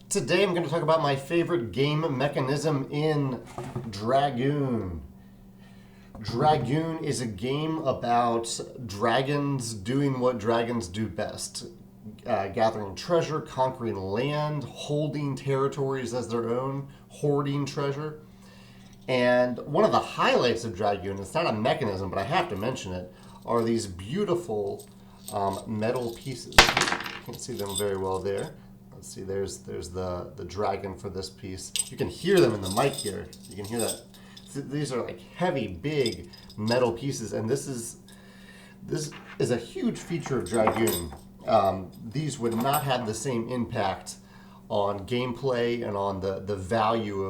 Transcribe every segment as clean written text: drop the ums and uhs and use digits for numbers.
Today I'm going to talk about my favorite game mechanism in Dragoon. Dragoon is a game about dragons doing what dragons do best. Gathering treasure, conquering land, holding territories as their own, hoarding treasure. And one of the highlights of Dragoon, it's not a mechanism, but I have to mention it, are these beautiful metal pieces. You can't see them very well there. Let's see, there's the dragon for this piece. You can hear them in the mic here. You can hear that. These are like heavy, big metal pieces, and this is a huge feature of Dragoon. These would not have the same impact on gameplay and on the value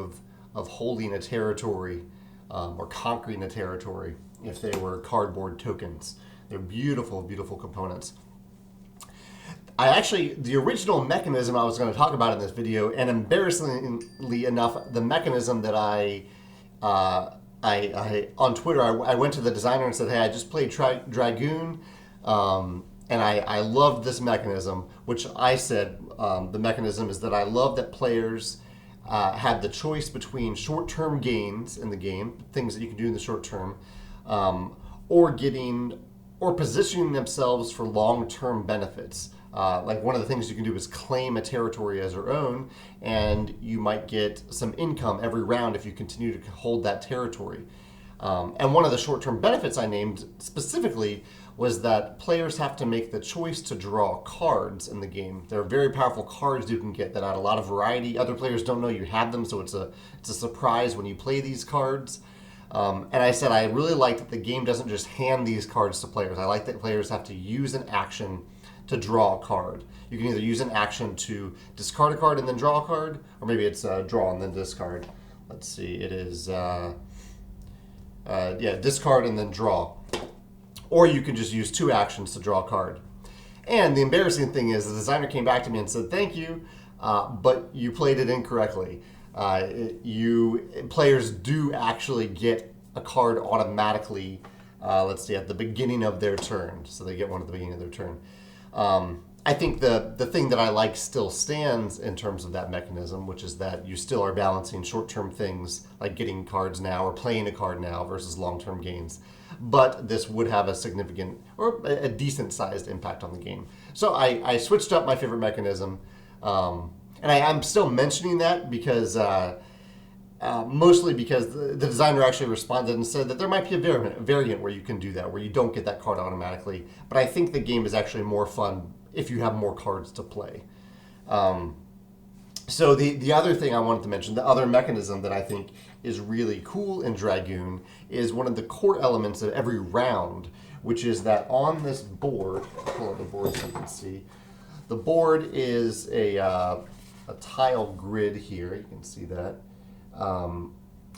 of holding a territory or conquering a territory if they were cardboard tokens. They're beautiful, beautiful components. The original mechanism I was going to talk about in this video, and embarrassingly enough, the mechanism that I on Twitter, I went to the designer and said, hey, I just played Dragoon, and I loved this mechanism, which I said the mechanism is that I love that players have the choice between short-term gains in the game, things that you can do in the short term, or positioning themselves for long-term benefits. Like one of the things you can do is claim a territory as your own, and you might get some income every round if you continue to hold that territory. And one of the short-term benefits I named specifically was that players have to make the choice to draw cards in the game. There are very powerful cards you can get that add a lot of variety. Other players don't know you have them, so it's a surprise when you play these cards. And I said I really like that the game doesn't just hand these cards to players. I like that players have to use an action to draw a card. You can either use an action to discard a card and then draw a card, or maybe it's draw and then discard. Let's see, it is discard and then draw. Or you can just use two actions to draw a card. And the embarrassing thing is the designer came back to me and said, thank you, but you played it incorrectly. Players do actually get a card automatically, let's see, at the beginning of their turn. So they get one at the beginning of their turn. I think the thing that I like still stands in terms of that mechanism, which is that you still are balancing short-term things like getting cards now or playing a card now versus long-term gains. But this would have a significant or a decent-sized impact on the game. So I switched up my favorite mechanism, and I'm still mentioning that because mostly because the designer actually responded and said that there might be a variant where you can do that, where you don't get that card automatically. But I think the game is actually more fun if you have more cards to play. So the other thing I wanted to mention, the other mechanism that I think is really cool in Dragoon is one of the core elements of every round, which is that on this board, I'll pull out the board so you can see, the board is a tile grid here, you can see that. And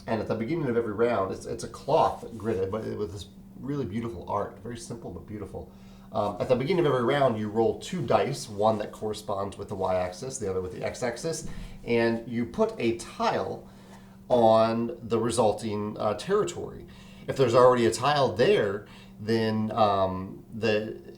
at the beginning of every round, it's a cloth grid, but with this really beautiful art, very simple but beautiful. At the beginning of every round, you roll two dice, one that corresponds with the y-axis, the other with the x-axis, and you put a tile on the resulting territory. If there's already a tile there, then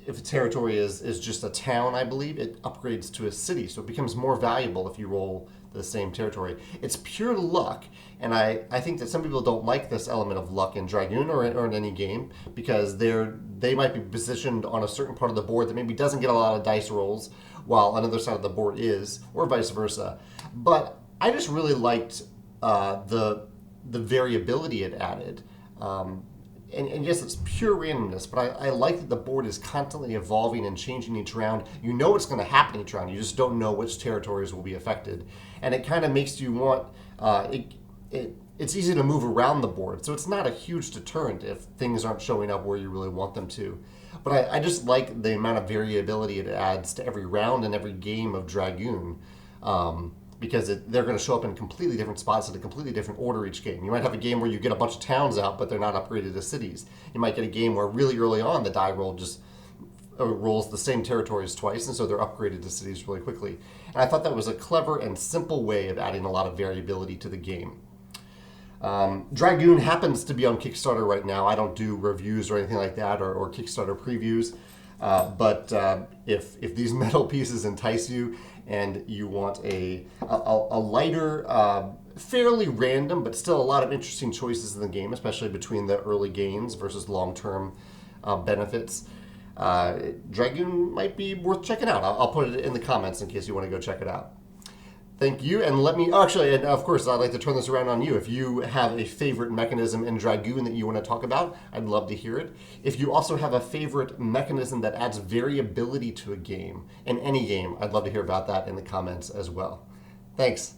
if the territory is just a town, I believe, it upgrades to a city, so it becomes more valuable if you roll the same territory. It's pure luck, and I think that some people don't like this element of luck in Dragoon or in any game because they might be positioned on a certain part of the board that maybe doesn't get a lot of dice rolls while another side of the board is, or vice versa. But I just really liked the variability it added. And yes, it's pure randomness, but I like that the board is constantly evolving and changing each round. You know what's going to happen each round. You just don't know which territories will be affected. And it kind of makes you want... it's easy to move around the board, so it's not a huge deterrent if things aren't showing up where you really want them to. But I just like the amount of variability it adds to every round and every game of Dragoon. Because they're going to show up in completely different spots in a completely different order each game. You might have a game where you get a bunch of towns out, but they're not upgraded as cities. You might get a game where really early on the die roll just rolls the same territories twice, and so they're upgraded to cities really quickly. And I thought that was a clever and simple way of adding a lot of variability to the game. Dragoon happens to be on Kickstarter right now. I don't do reviews or anything like that or Kickstarter previews. But if these metal pieces entice you and you want a lighter, fairly random, but still a lot of interesting choices in the game, especially between the early gains versus long-term benefits, Dragoon might be worth checking out. I'll put it in the comments in case you want to go check it out. Thank you, and let me, actually, and of course, I'd like to turn this around on you. If you have a favorite mechanism in Dragoon that you want to talk about, I'd love to hear it. If you also have a favorite mechanism that adds variability to a game, in any game, I'd love to hear about that in the comments as well. Thanks.